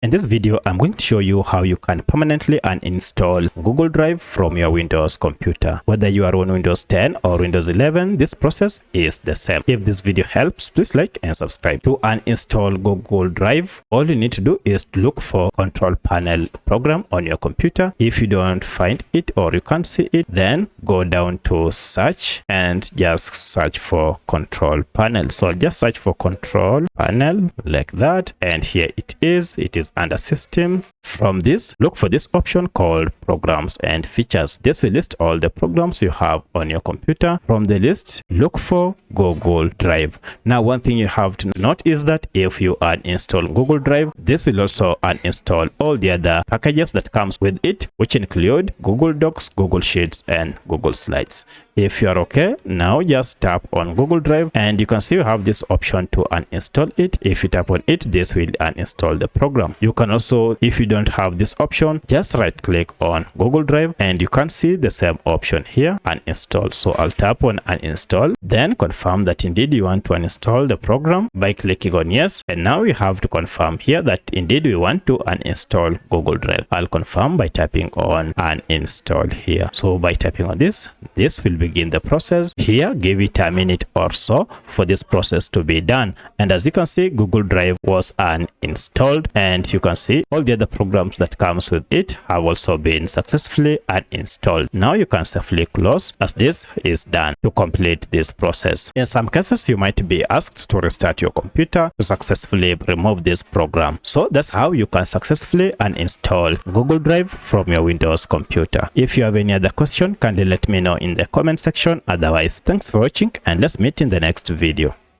In this video, I'm going to show you how you can permanently uninstall Google Drive from your Windows computer. Whether you are on Windows 10 or Windows 11, this process is the same. If this video helps, please like and subscribe. To uninstall Google Drive, all you need to do is to look for Control Panel program on your computer. If you don't find it or you can't see it, then go down to search and just search for Control Panel. So just search for Control Panel like that, and here it is. It is under System. From this, look for this option called Programs and Features. This will list all the programs you have on your computer. From the list, look for Google Drive. Now, one thing you have to note is that if you uninstall Google Drive, this will also uninstall all the other packages that comes with it, which include Google Docs, Google Sheets, and Google Slides. If you are okay, now just tap on Google Drive and you can see you have this option to uninstall it. If you tap on it, this will uninstall the program. You can also, if you don't have this option, just right click on Google Drive and you can see the same option here, uninstall. So I'll tap on uninstall, then confirm that indeed you want to uninstall the program by clicking on yes. And now we have to confirm here that indeed we want to uninstall Google Drive. I'll confirm by tapping on uninstall here. So by tapping on this will begin the process. Here, give it a minute or so for this process to be done. And as you can see, Google Drive was uninstalled, and you can see all the other programs that comes with it have also been successfully uninstalled. Now you can safely close as this is done to complete this process. In some cases, you might be asked to restart your computer to successfully remove this program. So that's how you can successfully uninstall Google Drive from your Windows computer. If you have any other question, kindly let me know in the comment section. Otherwise, thanks for watching and let's meet in the next video.